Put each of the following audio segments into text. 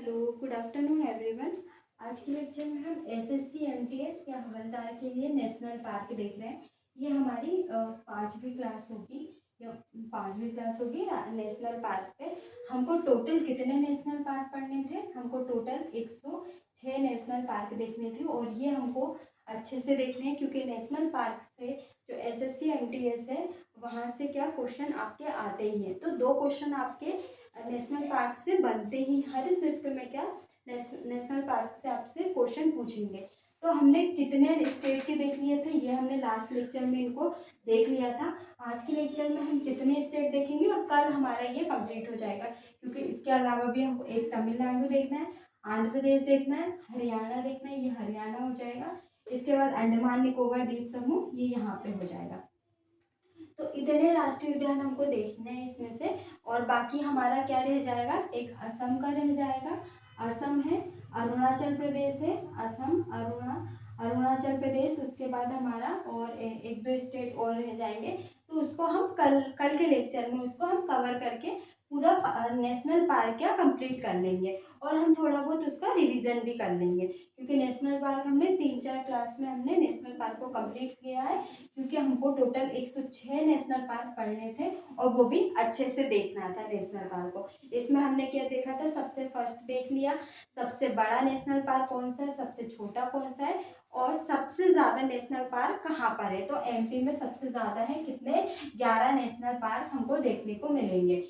Hello, good afternoon everyone. आज के lecture में हम एसएससी एमटीएस या हवलदार के लिए नेशनल पार्क देख रहे हैं। ये हमारी पाँचवीं क्लास होगी या पाँचवीं क्लास होगी नेशनल पार्क पे। हमको टोटल कितने नेशनल पार्क पढ़ने थे? हमको टोटल 106 नेशनल पार्क देखने थे और ये हमको अच्छे से देखने हैं क्योंकि नेशनल पार्क से जो एसएससी एमटीएस है वहाँ से क्या क्वेश्चन आपके आते ही हैं। तो 2 क्वेश्चन आपके नेशनल पार्क से बनते ही, हर शिफ्ट में क्या नेशनल पार्क से आपसे क्वेश्चन पूछेंगे। तो हमने कितने स्टेट के देख लिए थे, ये हमने लास्ट लेक्चर में इनको देख लिया था। आज के लेक्चर में हम कितने स्टेट देखेंगे और कल हमारा ये कंप्लीट हो जाएगा, क्योंकि इसके अलावा भी हमको एक तमिलनाडु देखना है, आंध्र प्रदेश देखना है, हरियाणा देखना है, ये हरियाणा हो जाएगा। इसके बाद अंडमान निकोबार द्वीप समूह, ये यहाँ पे हो जाएगा। तो इतने राष्ट्रीय उद्यान हमको देखने हैं इसमें से। और बाकी हमारा क्या रह जाएगा, एक असम का रह जाएगा। असम है, अरुणाचल प्रदेश है, असम, अरुणाचल प्रदेश। उसके बाद हमारा और एक दो स्टेट और रह जाएंगे। तो उसको हम कल के लेक्चर में उसको हम कवर करके पूरा नेशनल पार्क क्या कंप्लीट कर लेंगे और हम थोड़ा बहुत उसका रिवीजन भी कर लेंगे, क्योंकि नेशनल पार्क हमने 3-4 क्लास में हमने नेशनल पार्क को कंप्लीट किया है, क्योंकि हमको टोटल 106 नेशनल पार्क पढ़ने थे और वो भी अच्छे से देखना था नेशनल पार्क को। इसमें हमने क्या देखा था, सबसे फर्स्ट देख लिया सबसे बड़ा नेशनल पार्क कौन सा है, सबसे छोटा कौन सा है और सबसे ज़्यादा नेशनल पार्क कहाँ पर है। तो एमपी में सबसे ज़्यादा है, कितने, 11 नेशनल पार्क हमको देखने को मिलेंगे।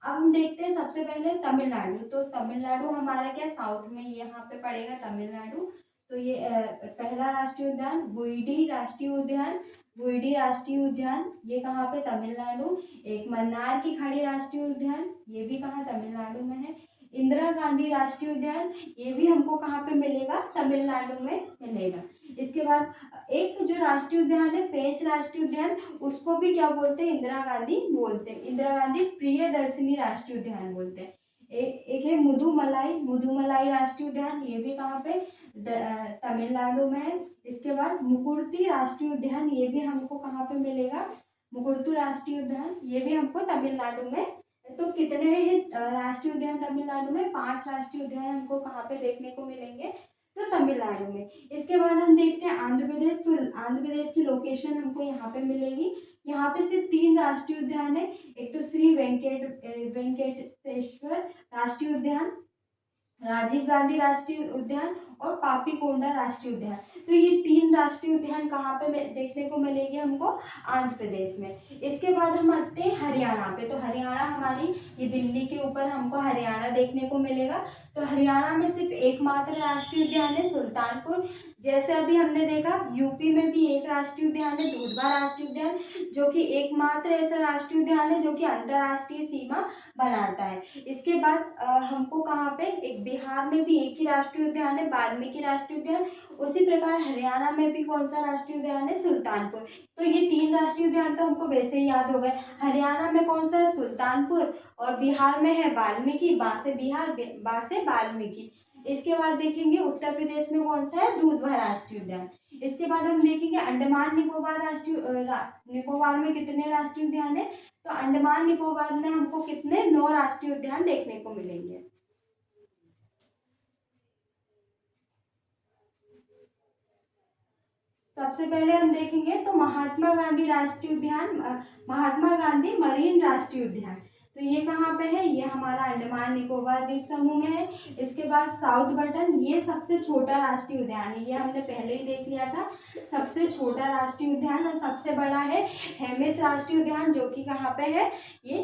अब हम देखते हैं सबसे पहले तमिलनाडु। तो तमिलनाडु हमारा क्या साउथ में यहाँ पे पड़ेगा तमिलनाडु। तो ये पहला राष्ट्रीय उद्यान बुइडी राष्ट्रीय उद्यान, बुइडी राष्ट्रीय उद्यान ये कहाँ पे, तमिलनाडु। एक मन्नार की खाड़ी राष्ट्रीय उद्यान, ये भी कहाँ, तमिलनाडु में है। इंदिरा गांधी राष्ट्रीय उद्यान, ये भी हमको कहाँ पे मिलेगा, तमिलनाडु में मिलेगा। इसके बाद एक जो राष्ट्रीय उद्यान है पेंच राष्ट्रीय उद्यान, उसको भी क्या बोलते हैं, इंदिरा गांधी बोलते हैं, इंदिरा गांधी प्रियदर्शिनी राष्ट्रीय उद्यान बोलते हैं। एक है मुदुमलाई राष्ट्रीय उद्यान, ये भी कहाँ पे, तमिलनाडु में है। इसके बाद मुकुर्ती राष्ट्रीय उद्यान, ये भी हमको कहाँ पे मिलेगा, मुकुर्तू राष्ट्रीय उद्यान, ये भी हमको तमिलनाडु में। तो कितने हैं राष्ट्रीय उद्यान तमिलनाडु में, 5 राष्ट्रीय उद्यान हमको कहाँ पे देखने को मिलेंगे, तो तमिलनाडु में। इसके बाद हम देखते हैं आंध्र प्रदेश। तो आंध्र प्रदेश की लोकेशन हमको यहाँ पे मिलेगी। यहाँ पे सिर्फ 3 राष्ट्रीय उद्यान है, एक तो श्री वेंकटेश्वर राष्ट्रीय उद्यान, राजीव गांधी राष्ट्रीय उद्यान और पापीकोंडा राष्ट्रीय उद्यान। तो ये 3 राष्ट्रीय उद्यान कहाँ पे देखने को मिलेंगे हमको, आंध्र प्रदेश में। इसके बाद हम आते हैं हरियाणा पे। तो हरियाणा हमारी, ये दिल्ली के ऊपर हमको हरियाणा देखने को मिलेगा। तो हरियाणा में सिर्फ एकमात्र राष्ट्रीय उद्यान है सुल्तानपुर। जैसे अभी हमने देखा यूपी में भी एक राष्ट्रीय उद्यान है दुधवा राष्ट्रीय उद्यान, जो कि एकमात्र ऐसा राष्ट्रीय उद्यान है जो कि अंतर्राष्ट्रीय सीमा बनाता है। इसके बाद हमको कहाँ पे, एक बिहार में भी एक ही राष्ट्रीय उद्यान है वाल्मीकि राष्ट्रीय उद्यान। उसी प्रकार हरियाणा में भी कौन सा राष्ट्रीय उद्यान है, सुल्तानपुर। तो ये 3 राष्ट्रीय उद्यान तो हमको वैसे ही याद हो गए। हरियाणा में कौन सा है, सुल्तानपुर, और बिहार में है वाल्मीकि, बा से बिहार, बा से वाल्मीकि। इसके बाद देखेंगे उत्तर प्रदेश में कौन सा है, दुधवा राष्ट्रीय उद्यान। इसके बाद हम देखेंगे अंडमान निकोबार निकोबार में कितने राष्ट्रीय उद्यान है। तो अंडमान निकोबार में हमको कितने, 9 राष्ट्रीय उद्यान देखने को मिलेंगे। सबसे पहले हम देखेंगे तो महात्मा गांधी राष्ट्रीय उद्यान, महात्मा गांधी मरीन राष्ट्रीय उद्यान। तो ये कहाँ पे है, ये हमारा अंडमान निकोबार द्वीप समूह में है। इसके बाद साउथ बटन, ये सबसे छोटा राष्ट्रीय उद्यान है, ये हमने पहले ही देख लिया था, सबसे छोटा राष्ट्रीय उद्यान। और सबसे बड़ा है हेमिस राष्ट्रीय उद्यान, जो कि कहाँ पे है, ये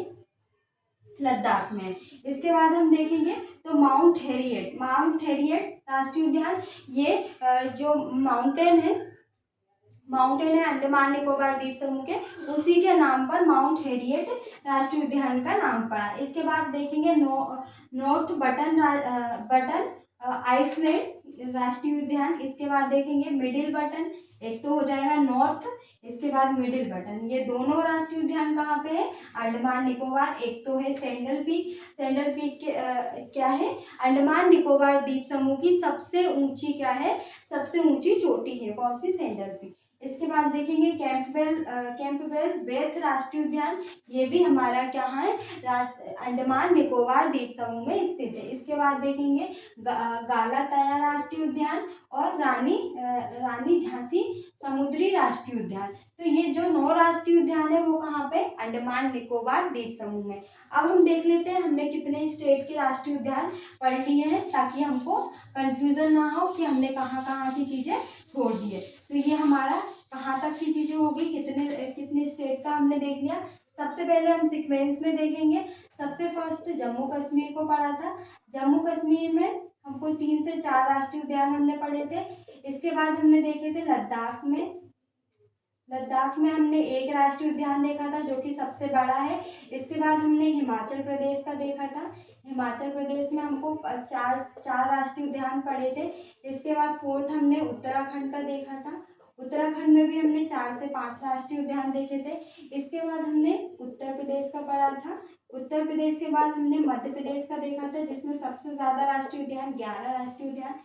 लद्दाख में। इसके बाद हम देखेंगे तो माउंट हेरियट राष्ट्रीय उद्यान, ये जो माउंटेन है अंडमान निकोबार द्वीप समूह के, उसी के नाम पर माउंट हेरियट राष्ट्रीय उद्यान का नाम पड़ा। इसके बाद देखेंगे नॉर्थ बटन आइसलैंड राष्ट्रीय उद्यान। इसके बाद देखेंगे मिडिल बटन, एक तो हो जाएगा नॉर्थ, इसके बाद मिडिल बटन। ये दोनों राष्ट्रीय उद्यान कहाँ पे है, अंडमान निकोबार। एक तो है सैंडल पीक के क्या है, अंडमान निकोबार द्वीप समूह की सबसे ऊंची क्या है, सबसे ऊंची चोटी है, कौन सी, सैंडल पीक। इसके बाद देखेंगे कैंपबेल बेथ राष्ट्रीय उद्यान। ये भी हमारा क्या है, अंडमान निकोबार द्वीप समूह में स्थित है। इसके बाद देखेंगे गालाताया राष्ट्रीय उद्यान और रानी झांसी समुद्री राष्ट्रीय उद्यान। तो ये जो 9 राष्ट्रीय उद्यान है वो कहाँ पे, अंडमान निकोबार द्वीप समूह में। अब हम देख लेते हैं हमने कितने स्टेट के राष्ट्रीय उद्यान पढ़ लिए हैं, ताकि हमको कंफ्यूजन ना हो कि हमने कहाँ कहाँ की चीजें छोड़ दी है। तो ये हमारा कहाँ तक की चीजें होगी, कितने कितने स्टेट का हमने देख लिया। सबसे पहले हम सीक्वेंस में देखेंगे। सबसे फर्स्ट जम्मू कश्मीर को पढ़ा था। जम्मू कश्मीर में हमको 3 से 4 राष्ट्रीय उद्यान हमने पढ़े थे। इसके बाद हमने देखे थे लद्दाख में हमने एक राष्ट्रीय उद्यान देखा था जो कि सबसे बड़ा है। इसके बाद हमने हिमाचल प्रदेश का देखा था। हिमाचल प्रदेश में हमको चार राष्ट्रीय उद्यान पड़े थे। इसके बाद फोर्थ हमने उत्तराखंड का देखा था। उत्तराखंड में भी हमने 4 से 5 राष्ट्रीय उद्यान देखे थे। इसके बाद हमने उत्तर प्रदेश का पढ़ा था। उत्तर प्रदेश के बाद हमने मध्य प्रदेश का देखा था, जिसमें सबसे ज़्यादा राष्ट्रीय उद्यान 11 राष्ट्रीय उद्यान।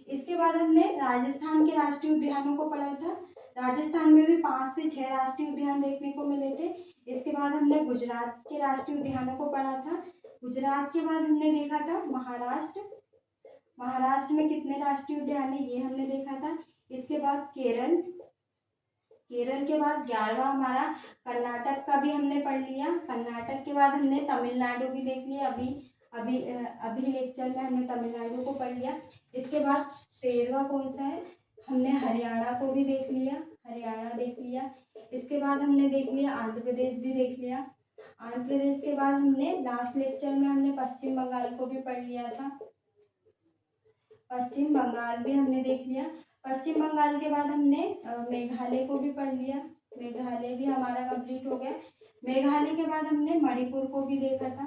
इसके बाद हमने राजस्थान के राष्ट्रीय उद्यानों को पढ़ा था। राजस्थान में भी 5 से 6 राष्ट्रीय उद्यान देखने को मिले थे। इसके बाद हमने गुजरात के राष्ट्रीय उद्यानों को पढ़ा था। गुजरात के बाद हमने देखा था महाराष्ट्र। महाराष्ट्र में कितने राष्ट्रीय उद्यान है ये हमने देखा था। इसके बाद केरल के बाद 11वां हमारा कर्नाटक का भी हमने पढ़ लिया। कर्नाटक के बाद हमने तमिलनाडु भी देख लिया। अभी लेक्चर में हमने तमिलनाडु को पढ़ लिया। इसके बाद 13वां कौन सा है, हमने हरियाणा को भी देख लिया, हरियाणा देख लिया। इसके बाद हमने देख लिया आंध्र प्रदेश भी देख लिया। आंध्र प्रदेश के बाद हमने लास्ट लेक्चर में हमने पश्चिम बंगाल को भी पढ़ लिया था। पश्चिम बंगाल भी हमने देख लिया। पश्चिम बंगाल के बाद हमने मेघालय को भी पढ़ लिया। मेघालय भी हमारा कंप्लीट हो गया। मेघालय के बाद हमने मणिपुर को भी देखा था।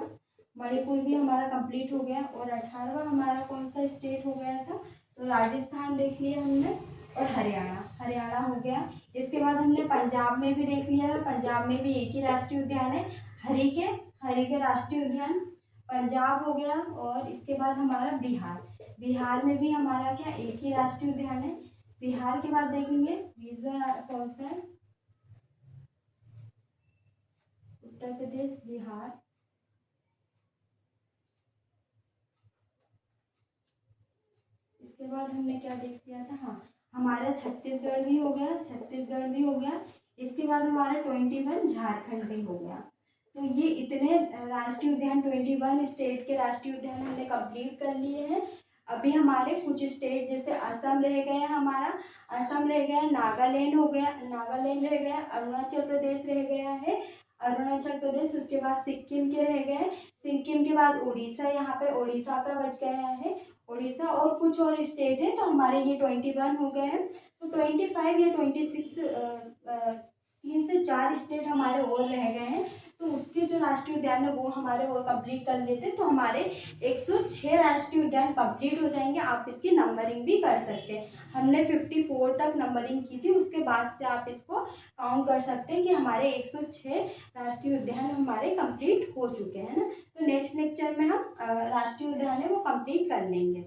मणिपुर भी हमारा कंप्लीट हो गया। और 18वां हमारा कौन सा स्टेट हो गया था, तो राजस्थान देख लिया हमने और हरियाणा हो गया। इसके बाद हमने पंजाब में भी देख लिया था। पंजाब में भी एक ही राष्ट्रीय उद्यान है, हरी के राष्ट्रीय उद्यान पंजाब हो गया। और इसके बाद हमारा बिहार में भी हमारा क्या एक ही राष्ट्रीय उद्यान है। बिहार के बाद देखेंगे 20वां कौन सा है, उत्तर प्रदेश, बिहार। इसके बाद हमने क्या देख लिया था, हाँ हमारा छत्तीसगढ़ भी हो गया। इसके बाद हमारा 21 झारखंड भी हो गया। तो ये इतने राष्ट्रीय उद्यान 21 स्टेट के राष्ट्रीय उद्यान हमने कंप्लीट कर लिए हैं। अभी हमारे कुछ स्टेट जैसे असम रह गया हमारा, असम रह गया, नागालैंड हो गया, नागालैंड रह गया, अरुणाचल प्रदेश रह गया है, अरुणाचल प्रदेश। उसके बाद सिक्किम के रह गए, सिक्किम के बाद उड़ीसा, यहाँ पे उड़ीसा का बच गया है उड़ीसा। और कुछ और स्टेट है, तो हमारे ये 21 हो गए हैं। तो 25 या 26 3 से 4 स्टेट हमारे और रह गए हैं। तो उसके जो राष्ट्रीय उद्यान है वो हमारे और कंप्लीट कर लेते हैं, तो हमारे 106 राष्ट्रीय उद्यान कंप्लीट हो जाएंगे। आप इसकी नंबरिंग भी कर सकते हैं। हमने 54 तक नंबरिंग की थी, उसके बाद से आप इसको काउंट कर सकते हैं कि हमारे 106 राष्ट्रीय उद्यान हमारे कंप्लीट हो चुके हैं ना। तो नेक्स्ट लेक्चर में हम राष्ट्रीय उद्यान है वो कंप्लीट कर लेंगे।